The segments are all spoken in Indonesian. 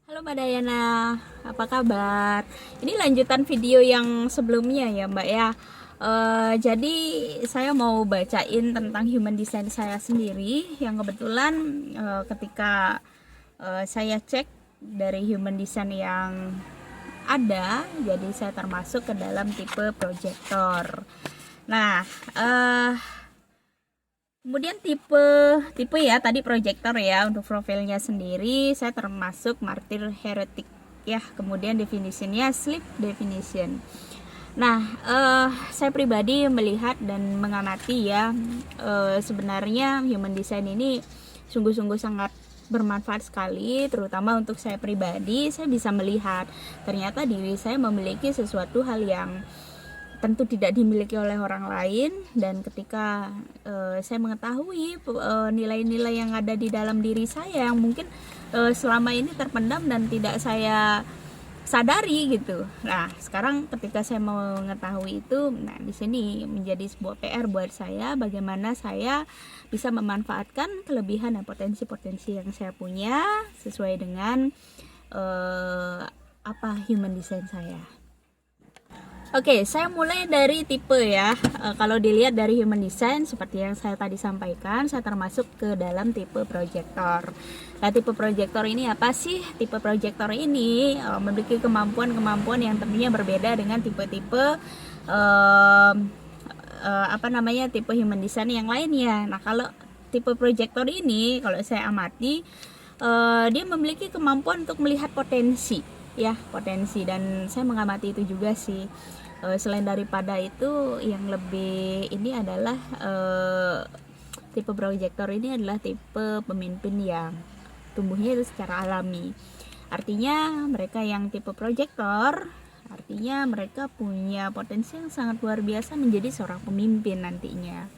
Halo Mbak Dayana, apa kabar? Ini lanjutan video yang sebelumnya ya Mbak ya. Jadi saya mau bacain tentang human design saya sendiri yang kebetulan ketika saya cek dari human design yang ada, jadi saya termasuk ke dalam tipe projector. Nah, kemudian tipe ya tadi proyektor ya, untuk profilnya sendiri saya termasuk martir heretik ya. Kemudian definisinya sleep definition. Nah, saya pribadi melihat dan mengamati ya, sebenarnya human design ini sungguh-sungguh sangat bermanfaat sekali, terutama untuk saya pribadi. Saya bisa melihat ternyata diri saya memiliki sesuatu hal yang tentu tidak dimiliki oleh orang lain, dan ketika saya mengetahui nilai-nilai yang ada di dalam diri saya yang mungkin selama ini terpendam dan tidak saya sadari gitu. Nah, sekarang ketika saya mengetahui itu, nah di sini menjadi sebuah PR buat saya bagaimana saya bisa memanfaatkan kelebihan dan potensi-potensi yang saya punya sesuai dengan human design saya. Oke, saya mulai dari tipe ya. Kalau dilihat dari human design, seperti yang saya tadi sampaikan, saya termasuk ke dalam tipe projector. Nah, tipe projector ini apa sih? Tipe projector ini memiliki kemampuan-kemampuan yang tentunya berbeda dengan tipe-tipe tipe human design yang lainnya. Nah, kalau tipe projector ini, kalau saya amati, dia memiliki kemampuan untuk melihat potensi ya, potensi, dan saya mengamati itu juga sih. Selain daripada itu, yang lebih ini adalah tipe projector ini adalah tipe pemimpin yang tumbuhnya itu secara alami. Artinya mereka yang tipe projector, artinya mereka punya potensi yang sangat luar biasa menjadi seorang pemimpin nantinya.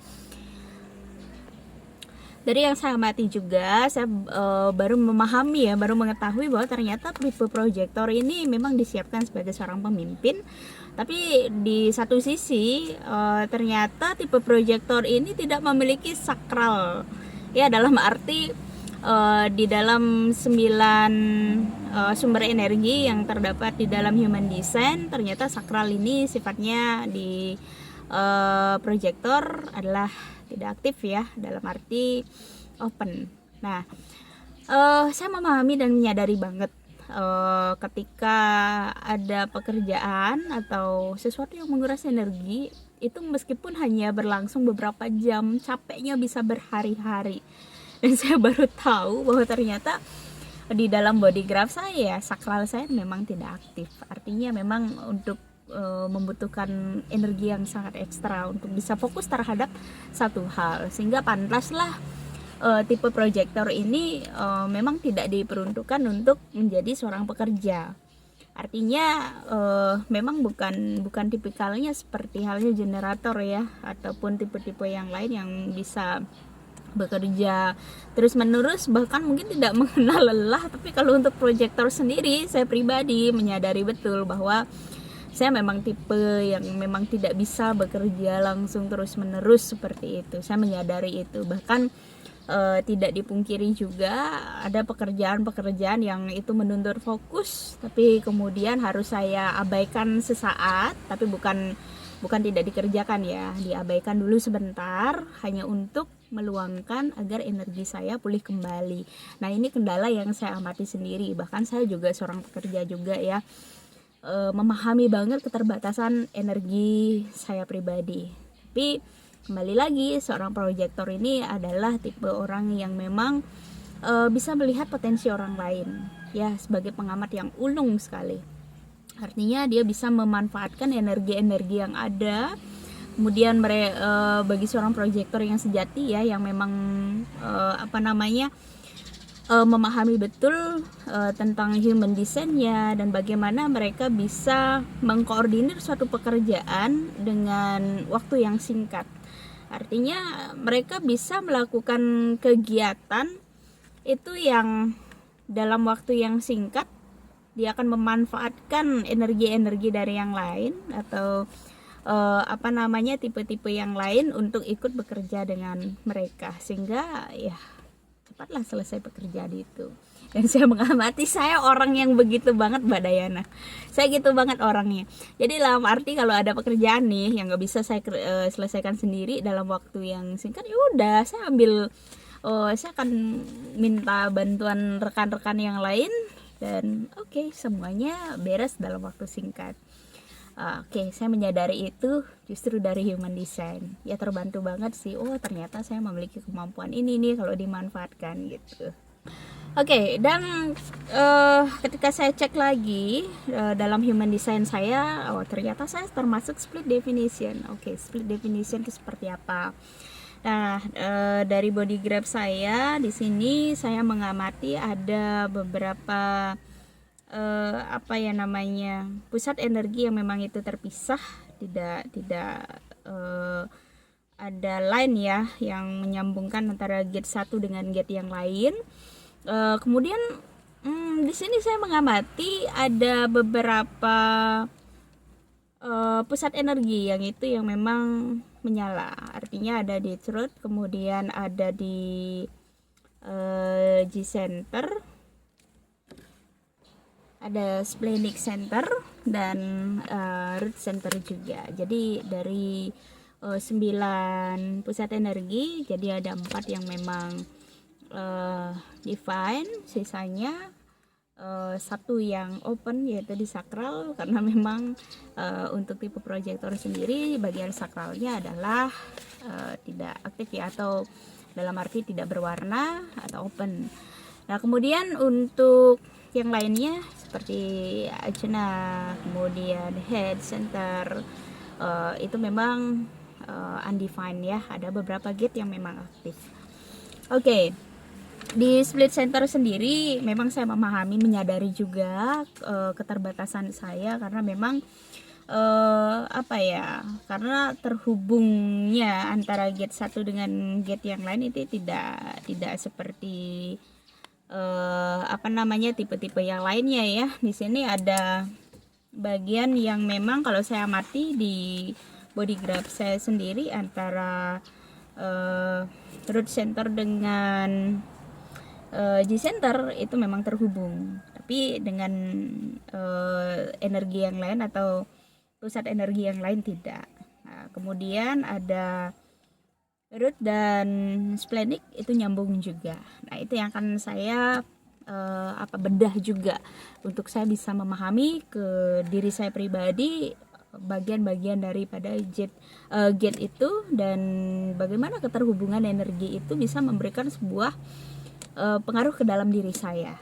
Dari yang saya amati juga, saya baru memahami ya, baru mengetahui bahwa ternyata tipe projector ini memang disiapkan sebagai seorang pemimpin. Tapi di satu sisi ternyata tipe projector ini tidak memiliki sakral. Ya, dalam arti di dalam 9 sumber energi yang terdapat di dalam human design, ternyata sakral ini sifatnya di projector adalah tidak aktif ya, dalam arti open. Nah, saya memahami dan menyadari banget ketika ada pekerjaan atau sesuatu yang menguras energi itu, meskipun hanya berlangsung beberapa jam, capeknya bisa berhari-hari. Dan saya baru tahu bahwa ternyata di dalam body graph saya, sakral saya memang tidak aktif. Artinya memang untuk membutuhkan energi yang sangat ekstra untuk bisa fokus terhadap satu hal, sehingga pantaslah tipe projector ini memang tidak diperuntukkan untuk menjadi seorang pekerja. Artinya memang bukan tipikalnya seperti halnya generator ya, ataupun tipe-tipe yang lain yang bisa bekerja terus menerus bahkan mungkin tidak mengenal lelah. Tapi kalau untuk projector sendiri, saya pribadi menyadari betul bahwa saya memang tipe yang memang tidak bisa bekerja langsung terus menerus seperti itu. Saya menyadari itu. Bahkan tidak dipungkiri juga ada pekerjaan-pekerjaan yang itu menuntut fokus, tapi kemudian harus saya abaikan sesaat. Tapi bukan tidak dikerjakan ya, diabaikan dulu sebentar hanya untuk meluangkan agar energi saya pulih kembali. Nah, ini kendala yang saya amati sendiri. Bahkan saya juga seorang pekerja juga ya, memahami banget keterbatasan energi saya pribadi. Tapi kembali lagi, seorang projector ini adalah tipe orang yang memang bisa melihat potensi orang lain ya, sebagai pengamat yang ulung sekali. Artinya dia bisa memanfaatkan energi-energi yang ada. Kemudian bagi seorang projector yang sejati ya, yang memang memahami betul tentang human design-nya dan bagaimana mereka bisa mengkoordinir suatu pekerjaan dengan waktu yang singkat. Artinya mereka bisa melakukan kegiatan itu yang dalam waktu yang singkat, dia akan memanfaatkan energi-energi dari yang lain atau tipe-tipe yang lain untuk ikut bekerja dengan mereka, sehingga ya cepatlah selesai pekerjaan itu. Dan saya mengamati, saya orang yang begitu banget Mbak Dayana, saya gitu banget orangnya. Jadi dalam arti kalau ada pekerjaan nih yang nggak bisa saya selesaikan sendiri dalam waktu yang singkat, ya udah saya ambil, saya akan minta bantuan rekan-rekan yang lain, dan oke, semuanya beres dalam waktu singkat. Oke, saya menyadari itu justru dari human design. Ya terbantu banget sih. Oh, ternyata saya memiliki kemampuan ini nih kalau dimanfaatkan gitu. Oke, dan ketika saya cek lagi dalam human design saya, oh ternyata saya termasuk split definition. Oke, split definition itu seperti apa? Nah, dari body graph saya di sini saya mengamati ada beberapa apa ya namanya, pusat energi yang memang itu terpisah, tidak ada line ya yang menyambungkan antara gate satu dengan gate yang lain. Kemudian di sini saya mengamati ada beberapa pusat energi yang itu yang memang menyala, artinya ada di truth, kemudian ada di G center, ada splenic center, dan root center juga. Jadi dari 9 pusat energi, jadi ada 4 yang memang divine, sisanya 1 yang open, yaitu di sakral, karena memang untuk tipe proyektor sendiri bagian sakralnya adalah tidak aktif ya, atau dalam arti tidak berwarna atau open. Nah kemudian untuk yang lainnya seperti ajna, kemudian head center, itu memang undefined ya, ada beberapa gate yang memang aktif. Oke. Di split center sendiri memang saya memahami, menyadari juga keterbatasan saya, karena memang apa ya, karena terhubungnya antara gate satu dengan gate yang lain itu tidak seperti apa namanya, tipe-tipe yang lainnya ya. Di sini ada bagian yang memang kalau saya amati di body graph saya sendiri, antara root center dengan G center itu memang terhubung, tapi dengan energi yang lain atau pusat energi yang lain tidak. Nah, kemudian ada root dan splenic itu nyambung juga. Nah itu yang akan saya bedah juga untuk saya bisa memahami ke diri saya pribadi, bagian-bagian daripada gate itu, dan bagaimana keterhubungan energi itu bisa memberikan sebuah pengaruh ke dalam diri saya.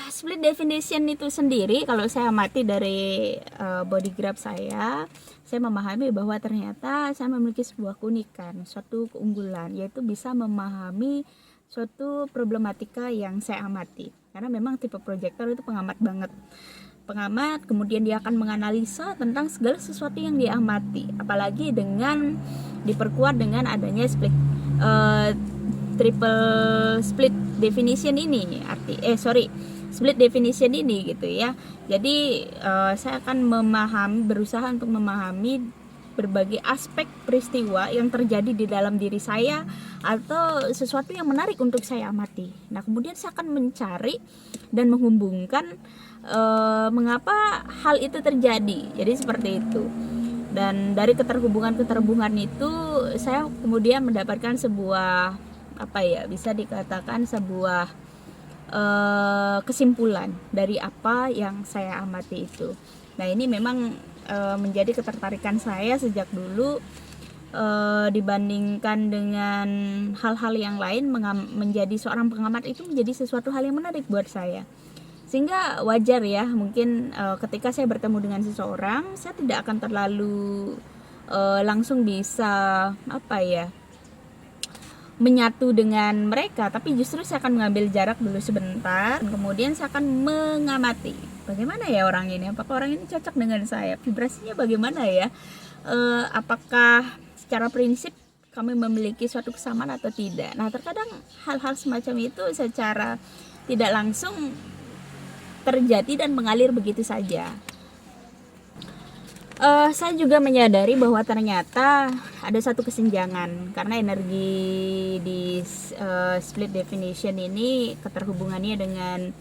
Split definition itu sendiri kalau saya amati dari body graph saya memahami bahwa ternyata saya memiliki sebuah keunikan, suatu keunggulan, yaitu bisa memahami suatu problematika yang saya amati. Karena memang tipe proyektor itu pengamat banget. Pengamat, kemudian dia akan menganalisa tentang segala sesuatu yang dia amati, apalagi dengan diperkuat dengan adanya triple split definition ini, split definition ini gitu ya. Jadi saya akan berusaha untuk memahami berbagai aspek peristiwa yang terjadi di dalam diri saya atau sesuatu yang menarik untuk saya amati. Nah kemudian saya akan mencari dan menghubungkan mengapa hal itu terjadi. Jadi seperti itu. Dan dari keterhubungan itu saya kemudian mendapatkan sebuah bisa dikatakan sebuah kesimpulan dari apa yang saya amati itu. Nah ini memang menjadi ketertarikan saya sejak dulu, dibandingkan dengan hal-hal yang lain. Menjadi seorang pengamat itu menjadi sesuatu hal yang menarik buat saya, sehingga wajar ya mungkin ketika saya bertemu dengan seseorang, saya tidak akan terlalu langsung bisa menyatu dengan mereka, tapi justru saya akan mengambil jarak dulu sebentar, kemudian saya akan mengamati bagaimana ya orang ini, apakah orang ini cocok dengan saya, vibrasinya bagaimana ya, apakah secara prinsip kami memiliki suatu kesamaan atau tidak. Nah terkadang hal-hal semacam itu secara tidak langsung terjadi dan mengalir begitu saja. Saya juga menyadari bahwa ternyata ada satu kesenjangan karena energi di split definition ini keterhubungannya dengan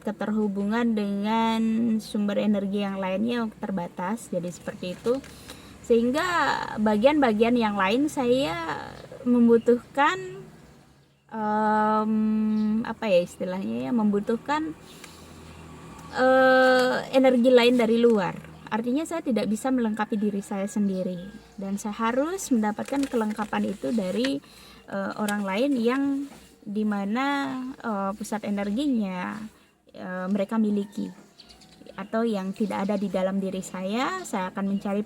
keterhubungan dengan sumber energi yang lainnya terbatas, jadi seperti itu, sehingga bagian-bagian yang lain saya membutuhkan membutuhkan energi lain dari luar. Artinya saya tidak bisa melengkapi diri saya sendiri dan saya harus mendapatkan kelengkapan itu dari orang lain yang dimana pusat energinya mereka miliki atau yang tidak ada di dalam diri saya akan mencari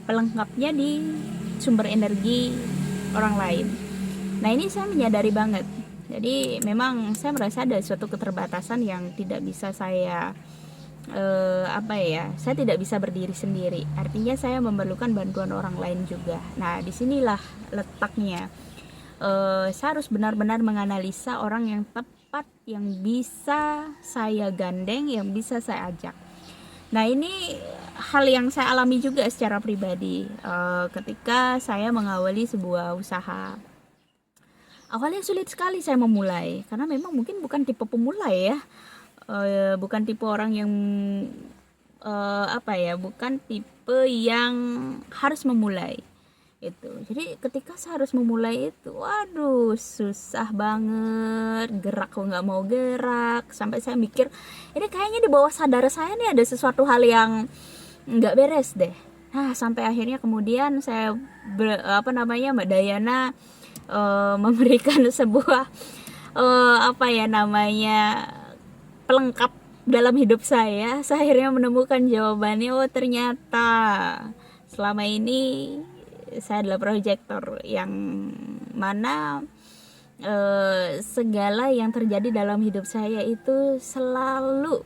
pelengkapnya di sumber energi orang lain. Nah, ini saya menyadari banget. Jadi memang saya merasa ada suatu keterbatasan yang tidak bisa saya saya tidak bisa berdiri sendiri. Artinya saya memerlukan bantuan orang lain juga. Nah, disinilah letaknya. Saya harus benar-benar menganalisa orang yang tepat, yang bisa saya gandeng, yang bisa saya ajak. Nah, ini hal yang saya alami juga secara pribadi ketika saya mengawali sebuah usaha. Awalnya sulit sekali saya memulai karena memang mungkin bukan tipe pemula ya, bukan tipe orang yang bukan tipe yang harus memulai itu. Jadi ketika saya harus memulai itu, waduh susah banget, gerak kok nggak mau gerak, sampai saya mikir ini kayaknya di bawah sadar saya nih ada sesuatu hal yang nggak beres deh. Nah, sampai akhirnya kemudian saya Mbak Dayana memberikan sebuah pelengkap dalam hidup saya akhirnya menemukan jawabannya. Oh, ternyata selama ini saya adalah proyektor yang mana segala yang terjadi dalam hidup saya itu selalu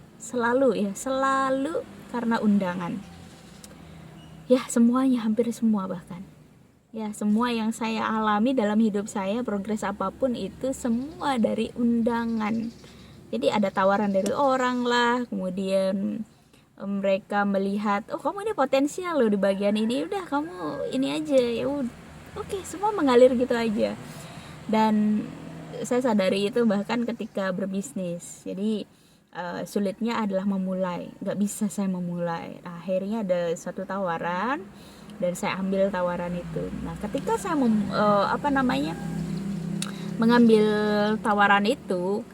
karena undangan. Ya, semuanya, hampir semua bahkan. Ya, semua yang saya alami dalam hidup saya, progres apapun itu semua dari undangan. Jadi ada tawaran dari orang lah, kemudian mereka melihat, oh kamu ini potensial loh di bagian ini, udah kamu ini aja ya udah. Oke, semua mengalir gitu aja. Dan saya sadari itu bahkan ketika berbisnis. Jadi sulitnya adalah memulai, nggak bisa saya memulai. Akhirnya ada satu tawaran dan saya ambil tawaran itu. Nah, ketika saya mengambil tawaran itu,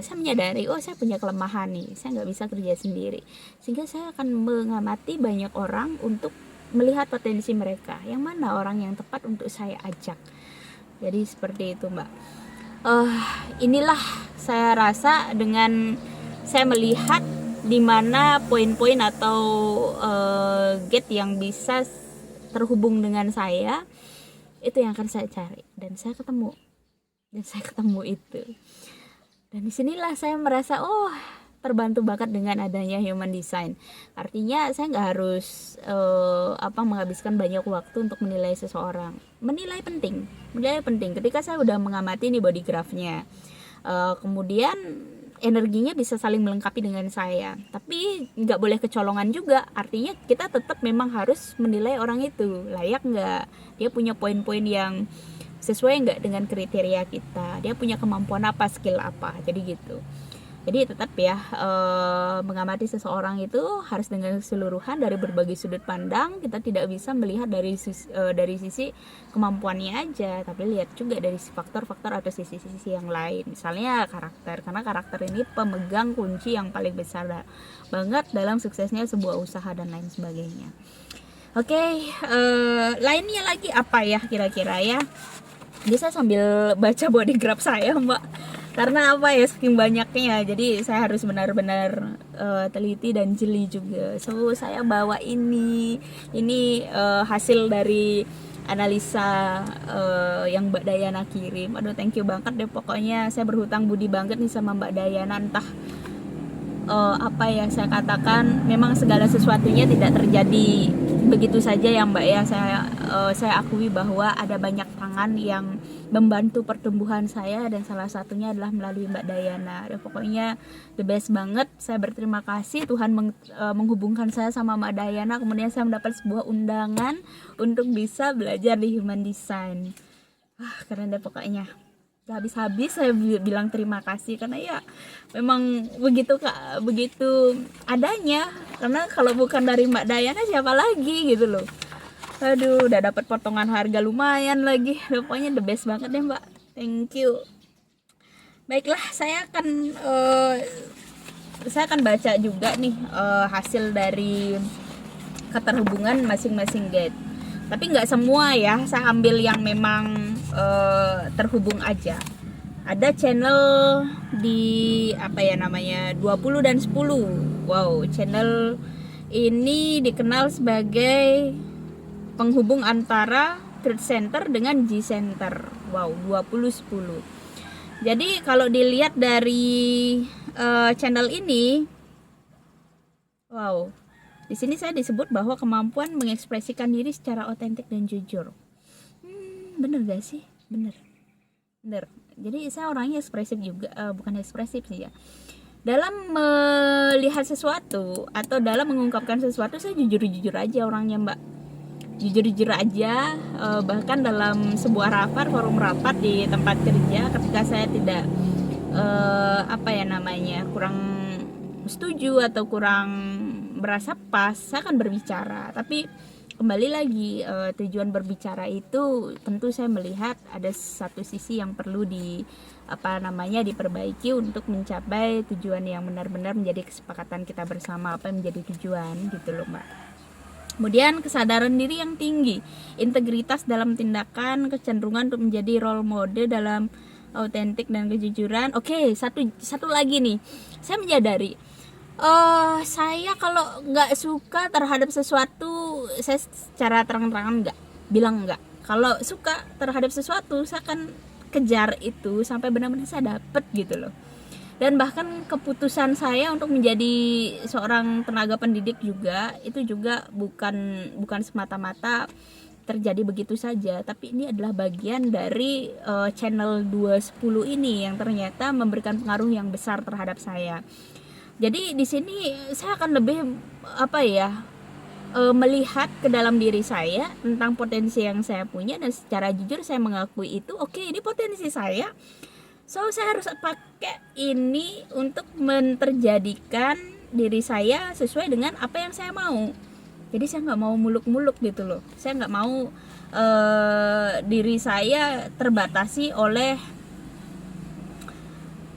saya menyadari, oh saya punya kelemahan nih, saya nggak bisa kerja sendiri, sehingga saya akan mengamati banyak orang untuk melihat potensi mereka, yang mana orang yang tepat untuk saya ajak. Jadi seperti itu, Mbak. Inilah saya rasa dengan saya melihat di mana poin-poin atau gate yang bisa terhubung dengan saya, itu yang akan saya cari dan saya ketemu itu. Dan disinilah saya merasa terbantu banget dengan adanya human design. Artinya saya nggak harus menghabiskan banyak waktu untuk menilai seseorang. Menilai penting. Ketika saya udah mengamati nih body graphnya, kemudian energinya bisa saling melengkapi dengan saya, tapi nggak boleh kecolongan juga. Artinya kita tetap memang harus menilai orang itu layak nggak, dia punya poin-poin yang sesuai nggak dengan kriteria kita, dia punya kemampuan apa, skill apa, jadi gitu. Jadi tetap ya, mengamati seseorang itu harus dengan keseluruhan dari berbagai sudut pandang. Kita tidak bisa melihat dari sisi kemampuannya aja, tapi lihat juga dari faktor-faktor atau sisi-sisi yang lain. Misalnya karakter, karena karakter ini pemegang kunci yang paling besar banget dalam suksesnya sebuah usaha dan lain sebagainya. Oke, lainnya lagi apa ya kira-kira ya? Jadi saya sambil baca body graph saya, Mbak. Karena saking banyaknya, jadi saya harus benar-benar teliti dan jeli juga. So saya bawa ini hasil dari analisa yang Mbak Dayana kirim. Aduh, thank you banget deh, pokoknya saya berhutang budi banget nih sama Mbak Dayana. Entah saya katakan, memang segala sesuatunya tidak terjadi begitu saja ya Mbak ya, saya akui bahwa ada banyak tangan yang membantu pertumbuhan saya, dan salah satunya adalah melalui Mbak Dayana. Dan pokoknya the best banget. Saya berterima kasih Tuhan menghubungkan saya sama Mbak Dayana, kemudian saya mendapat sebuah undangan untuk bisa belajar di Human Design. Keren deh pokoknya. Gak habis-habis saya bilang terima kasih, karena ya memang begitu Kak, begitu adanya. Karena kalau bukan dari Mbak Dayana siapa lagi gitu loh. Aduh, udah dapat potongan harga lumayan lagi. Pokoknya the best banget deh Mbak. Thank you. Baiklah, saya akan baca juga nih hasil dari keterhubungan masing-masing gate. Tapi nggak semua ya, saya ambil yang memang terhubung aja. Ada channel di 20 dan 10. Wow, channel ini dikenal sebagai penghubung antara Truth Center dengan G Center. Wow, 20-10. Jadi kalau dilihat dari channel ini, wow, di sini saya disebut bahwa kemampuan mengekspresikan diri secara otentik dan jujur. Bener gak sih? Bener. Jadi saya orangnya ekspresif juga, bukan ekspresif sih ya. Dalam melihat sesuatu atau dalam mengungkapkan sesuatu, saya jujur-jujur aja orangnya Mbak. Jujur-jujur aja, bahkan dalam sebuah forum rapat di tempat kerja, ketika saya tidak kurang setuju atau kurang merasa pas, saya akan berbicara. Tapi kembali lagi, tujuan berbicara itu tentu saya melihat ada satu sisi yang perlu diperbaiki untuk mencapai tujuan yang benar-benar menjadi kesepakatan kita bersama, apa yang menjadi tujuan gitu loh Mbak. Kemudian kesadaran diri yang tinggi, integritas dalam tindakan, kecenderungan untuk menjadi role model dalam autentik dan kejujuran. Oke, satu lagi nih, saya menyadari saya kalau nggak suka terhadap sesuatu, saya secara terang-terangan bilang nggak. Kalau suka terhadap sesuatu, saya akan kejar itu sampai benar-benar saya dapet gitu loh. Dan bahkan keputusan saya untuk menjadi seorang tenaga pendidik juga, itu juga bukan semata-mata terjadi begitu saja, tapi ini adalah bagian dari channel 210 ini yang ternyata memberikan pengaruh yang besar terhadap saya. Jadi di sini saya akan lebih melihat ke dalam diri saya tentang potensi yang saya punya, dan secara jujur saya mengakui itu. Oke, ini potensi saya, so saya harus pakai ini untuk menterjadikan diri saya sesuai dengan apa yang saya mau. Jadi saya nggak mau muluk-muluk gitu loh. Saya nggak mau diri saya terbatasi oleh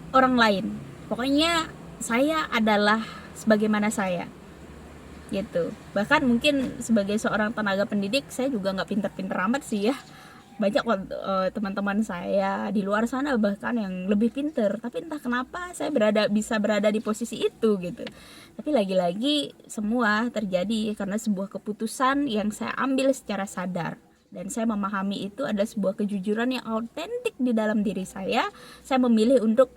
orang lain. Pokoknya saya adalah sebagaimana saya gitu. Bahkan mungkin sebagai seorang tenaga pendidik, saya juga nggak pinter-pinter amat sih ya. Banyak teman-teman saya di luar sana bahkan yang lebih pinter, tapi entah kenapa saya bisa berada di posisi itu gitu. Tapi lagi-lagi semua terjadi karena sebuah keputusan yang saya ambil secara sadar, dan saya memahami itu adalah sebuah kejujuran yang autentik di dalam diri saya. Saya memilih untuk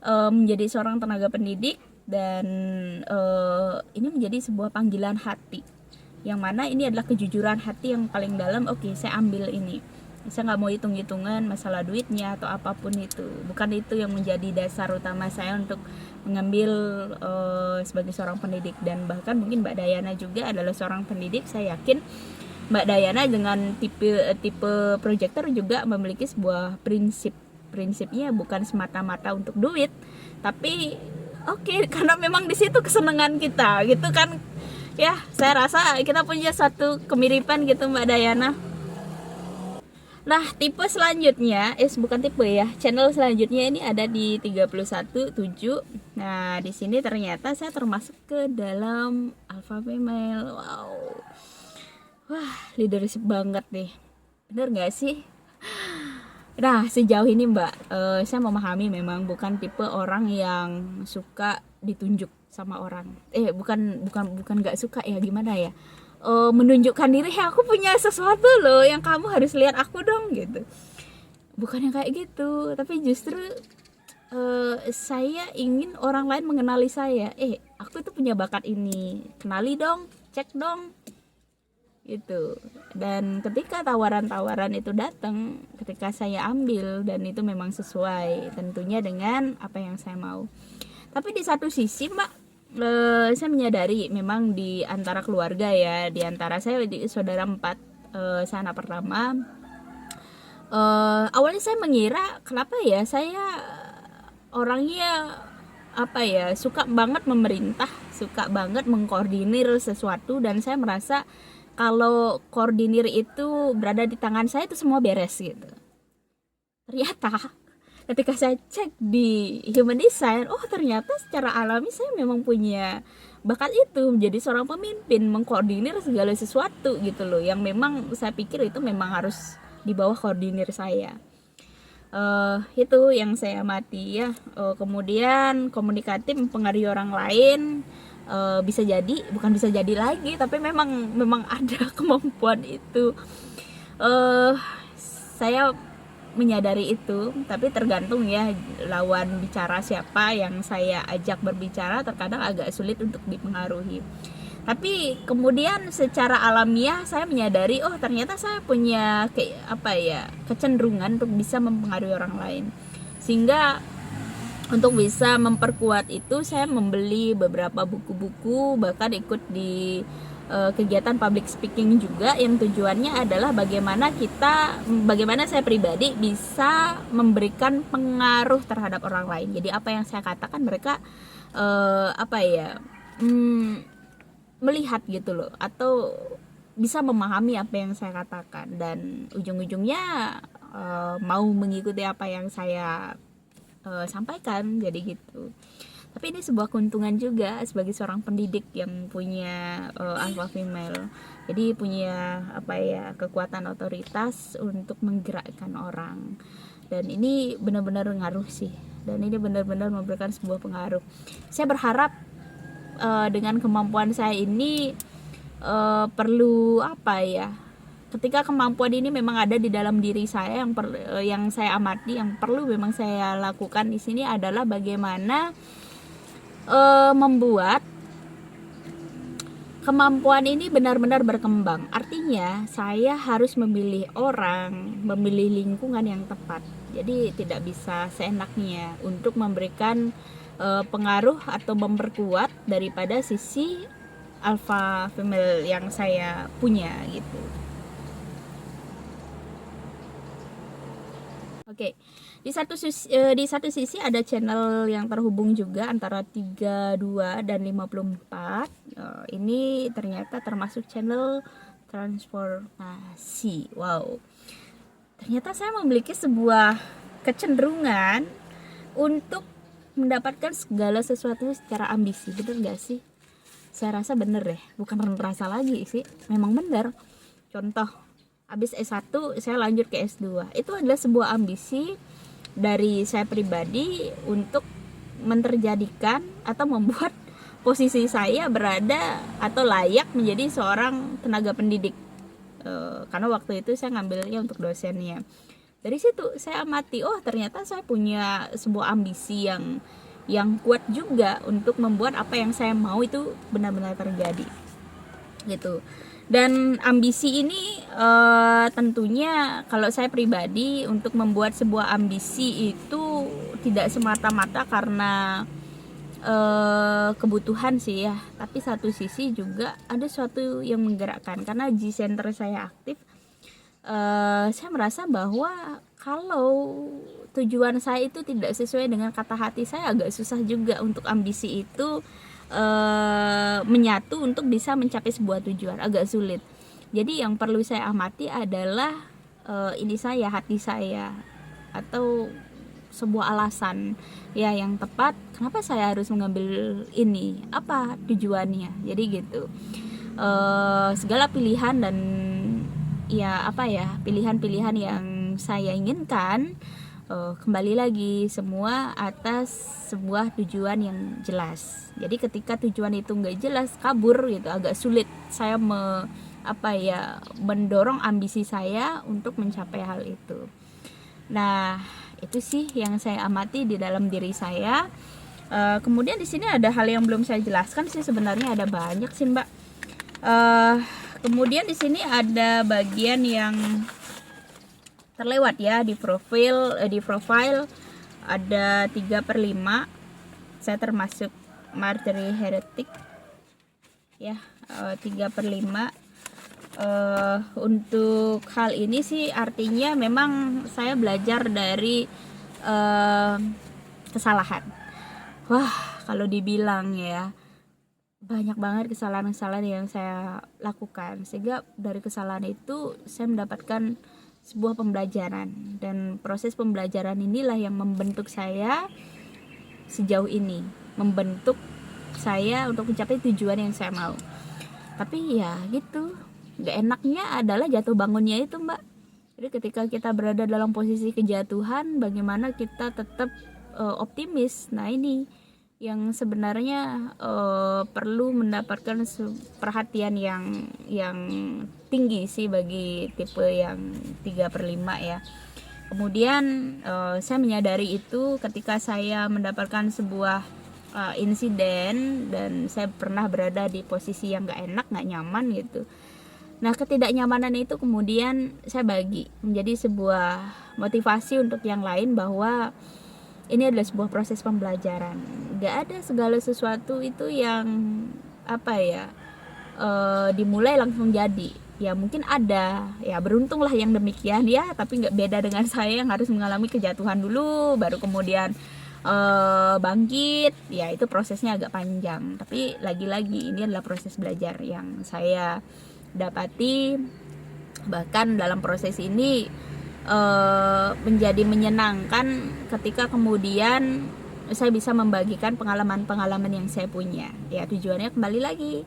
menjadi seorang tenaga pendidik, dan ini menjadi sebuah panggilan hati, yang mana ini adalah kejujuran hati yang paling dalam. Oke, saya ambil ini. Saya nggak mau hitung-hitungan masalah duitnya atau apapun itu. Bukan itu yang menjadi dasar utama saya untuk mengambil sebagai seorang pendidik. Dan bahkan mungkin Mbak Dayana juga adalah seorang pendidik. Saya yakin Mbak Dayana dengan tipe projector juga memiliki sebuah prinsipnya bukan semata-mata untuk duit, tapi karena memang di situ kesenangan kita gitu kan ya. Saya rasa kita punya satu kemiripan gitu Mbak Dayana. Nah, tipe selanjutnya bukan tipe ya, channel selanjutnya ini ada di 31-7. Nah, di sini ternyata saya termasuk ke dalam alpha female. Wow, wah, leadership banget nih, bener gak sih? Nah, sejauh ini Mbak, saya memahami memang bukan tipe orang yang suka ditunjuk sama orang. Bukan nggak suka ya, gimana ya? Menunjukkan diri, aku punya sesuatu loh yang kamu harus lihat aku dong gitu. Bukan yang kayak gitu, tapi justru saya ingin orang lain mengenali saya. Aku itu punya bakat ini, kenali dong, cek dong. gitu. Dan ketika tawaran-tawaran itu datang, ketika saya ambil dan itu memang sesuai tentunya dengan apa yang saya mau. Tapi di satu sisi Mbak, saya menyadari memang di antara keluarga ya, di antara saya di saudara 4, saya anak pertama. Awalnya saya mengira kenapa ya saya orangnya apa ya, suka banget memerintah, suka banget mengkoordinir sesuatu, dan saya merasa kalau koordinir itu berada di tangan saya itu semua beres gitu. Ternyata ketika saya cek di human design, oh ternyata secara alami saya memang punya bakat itu menjadi seorang pemimpin, mengkoordinir segala sesuatu gitu loh, yang memang saya pikir itu memang harus di bawah koordinir saya. Itu yang saya amati ya. Kemudian komunikatif, mempengaruhi orang lain, bisa jadi, bukan bisa jadi lagi, tapi memang ada kemampuan itu. Saya menyadari itu, tapi tergantung ya lawan bicara siapa yang saya ajak berbicara, terkadang agak sulit untuk dipengaruhi. Tapi kemudian secara alamiah saya menyadari, oh ternyata saya punya kecenderungan untuk bisa mempengaruhi orang lain. Sehingga untuk bisa memperkuat itu saya membeli beberapa buku-buku, bahkan ikut di kegiatan public speaking juga, yang tujuannya adalah bagaimana saya pribadi bisa memberikan pengaruh terhadap orang lain. Jadi apa yang saya katakan mereka melihat gitu loh, atau bisa memahami apa yang saya katakan, dan ujung-ujungnya mau mengikuti apa yang saya sampaikan, jadi gitu. Tapi ini sebuah keuntungan juga sebagai seorang pendidik yang punya alpha female, jadi punya kekuatan otoritas untuk menggerakkan orang, dan ini benar-benar ngaruh sih, dan ini benar-benar memberikan sebuah pengaruh. Saya berharap dengan kemampuan saya ini perlu ketika kemampuan ini memang ada di dalam diri saya, yang saya amati, yang perlu memang saya lakukan di sini adalah bagaimana membuat kemampuan ini benar-benar berkembang. Artinya saya harus memilih orang, memilih lingkungan yang tepat. Jadi tidak bisa seenaknya untuk memberikan pengaruh atau memperkuat daripada sisi alpha female yang saya punya gitu. Oke. Di satu sisi ada channel yang terhubung juga antara 32 dan 54. Ini ternyata termasuk channel transformasi. Wow. Ternyata saya memiliki sebuah kecenderungan untuk mendapatkan segala sesuatu secara ambisi. Bener gak sih? Saya rasa bener deh, bukan rasa lagi sih, memang bener. Contoh, habis S1 saya lanjut ke S2. Itu adalah sebuah ambisi dari saya pribadi untuk menterjadikan atau membuat posisi saya berada atau layak menjadi seorang tenaga pendidik. Karena waktu itu saya ngambilnya untuk dosennya. Dari situ saya amati, oh ternyata saya punya sebuah ambisi yang kuat juga untuk membuat apa yang saya mau itu benar-benar terjadi gitu. Dan ambisi ini tentunya kalau saya pribadi untuk membuat sebuah ambisi itu tidak semata-mata karena kebutuhan sih ya, tapi satu sisi juga ada sesuatu yang menggerakkan. Karena G center saya aktif, saya merasa bahwa kalau tujuan saya itu tidak sesuai dengan kata hati saya, agak susah juga untuk ambisi itu menyatu untuk bisa mencapai sebuah tujuan, agak sulit. Jadi yang perlu saya amati adalah hati saya, atau sebuah alasan ya yang tepat kenapa saya harus mengambil ini, apa tujuannya. Jadi gitu. Segala pilihan dan pilihan-pilihan yang saya inginkan, kembali lagi semua atas sebuah tujuan yang jelas. Jadi ketika tujuan itu nggak jelas, kabur gitu, agak sulit saya mendorong ambisi saya untuk mencapai hal itu. Nah, itu sih yang saya amati di dalam diri saya. Kemudian di sini ada hal yang belum saya jelaskan sih, sebenarnya ada banyak sih Mbak. Kemudian di sini ada bagian yang terlewat ya, di profile ada 3/5. Saya termasuk Marjorie Heretic ya, 3/5. Untuk hal ini sih artinya memang saya belajar dari kesalahan. Wah, kalau dibilang ya, banyak banget kesalahan-kesalahan yang saya lakukan, sehingga dari kesalahan itu saya mendapatkan sebuah pembelajaran, dan proses pembelajaran inilah yang membentuk saya sejauh ini, membentuk saya untuk mencapai tujuan yang saya mau. Tapi ya gitu, gak enaknya adalah jatuh bangunnya itu, Mbak. Jadi ketika kita berada dalam posisi kejatuhan, bagaimana kita tetap optimis. Nah, ini yang sebenarnya perlu mendapatkan perhatian yang tinggi sih bagi tipe yang 3/5 ya. Kemudian saya menyadari itu ketika saya mendapatkan sebuah insiden, dan saya pernah berada di posisi yang gak enak, gak nyaman gitu. Nah, ketidaknyamanan itu kemudian saya bagi menjadi sebuah motivasi untuk yang lain, bahwa ini adalah sebuah proses pembelajaran. Gak ada segala sesuatu itu yang dimulai langsung jadi. Ya mungkin ada, ya beruntunglah yang demikian ya, tapi nggak beda dengan saya yang harus mengalami kejatuhan dulu, baru kemudian bangkit. Ya itu prosesnya agak panjang, tapi lagi-lagi ini adalah proses belajar yang saya dapati. Bahkan dalam proses ini menjadi menyenangkan ketika kemudian saya bisa membagikan pengalaman-pengalaman yang saya punya. Ya tujuannya kembali lagi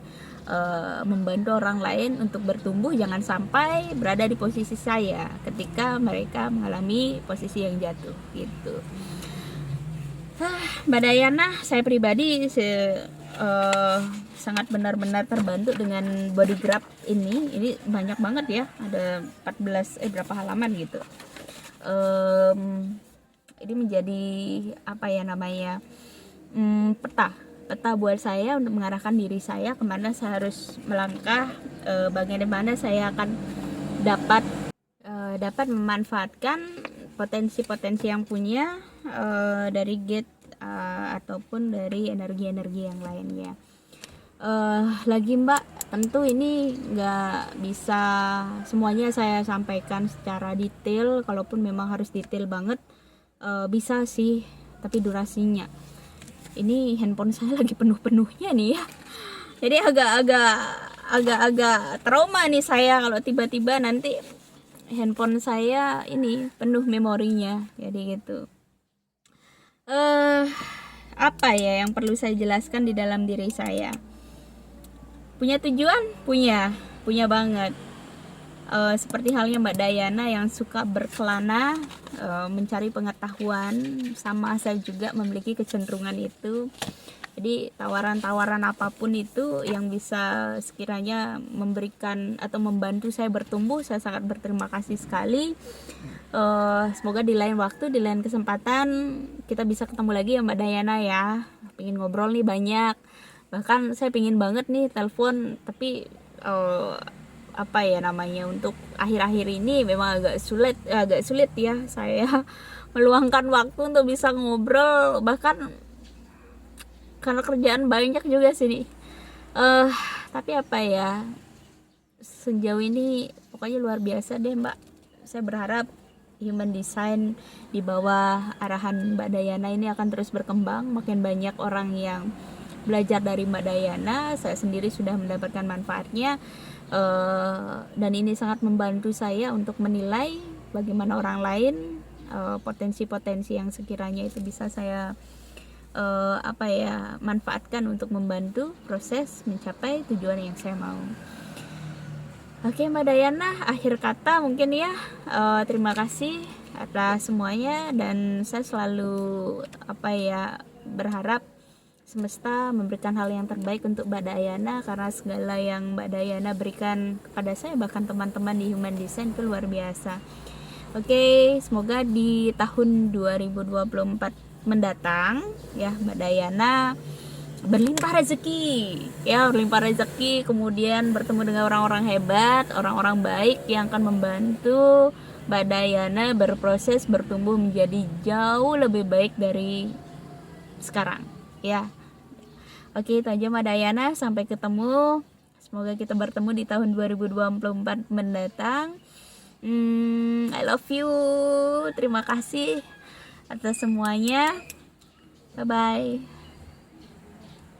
membantu orang lain untuk bertumbuh, jangan sampai berada di posisi saya ketika mereka mengalami posisi yang jatuh gitu. Mbak Dayana, saya pribadi sangat benar-benar terbantu dengan body grab ini. Ini banyak banget ya, ada 14 berapa halaman gitu. Ini menjadi peta buat saya untuk mengarahkan diri saya kemana saya harus melangkah, bagaimana saya akan dapat memanfaatkan potensi-potensi yang punya dari gate ataupun dari energi-energi yang lainnya. Lagi Mbak, tentu ini nggak bisa semuanya saya sampaikan secara detail. Kalaupun memang harus detail banget, bisa sih, tapi durasinya. Ini handphone saya lagi penuh-penuhnya nih ya, jadi agak trauma nih saya kalau tiba-tiba nanti handphone saya ini penuh memorinya. Jadi gitu. Apa ya yang perlu saya jelaskan di dalam diri saya? Punya tujuan? Punya banget. Seperti halnya Mbak Dayana yang suka berkelana, mencari pengetahuan, sama saya juga memiliki kecenderungan itu. Jadi tawaran-tawaran apapun itu yang bisa sekiranya memberikan atau membantu saya bertumbuh, saya sangat berterima kasih sekali. Semoga di lain waktu, di lain kesempatan kita bisa ketemu lagi ya Mbak Dayana ya. Pengen ngobrol nih banyak, bahkan saya pengen banget nih telepon, tapi untuk akhir-akhir ini memang agak sulit ya saya meluangkan waktu untuk bisa ngobrol, bahkan karena kerjaan banyak juga sini. Tapi sejauh ini pokoknya luar biasa deh Mbak. Saya berharap human design di bawah arahan Mbak Dayana ini akan terus berkembang, makin banyak orang yang belajar dari Mbak Dayana. Saya sendiri sudah mendapatkan manfaatnya, dan ini sangat membantu saya untuk menilai bagaimana orang lain, potensi-potensi yang sekiranya itu bisa saya manfaatkan untuk membantu proses mencapai tujuan yang saya mau. Oke Mbak Dayana, akhir kata mungkin ya, terima kasih atas semuanya, dan saya selalu berharap semesta memberikan hal yang terbaik untuk Mbak Dayana, karena segala yang Mbak Dayana berikan kepada saya, bahkan teman-teman di Human Design, itu luar biasa. Oke, semoga di tahun 2024 mendatang ya Mbak Dayana berlimpah rezeki ya, berlimpah rezeki, kemudian bertemu dengan orang-orang hebat, orang-orang baik yang akan membantu Mbak Dayana berproses bertumbuh menjadi jauh lebih baik dari sekarang ya. Oke, itu aja Mbak Dayana, sampai ketemu, semoga kita bertemu di tahun 2024 mendatang. I love you, terima kasih atas semuanya, bye bye.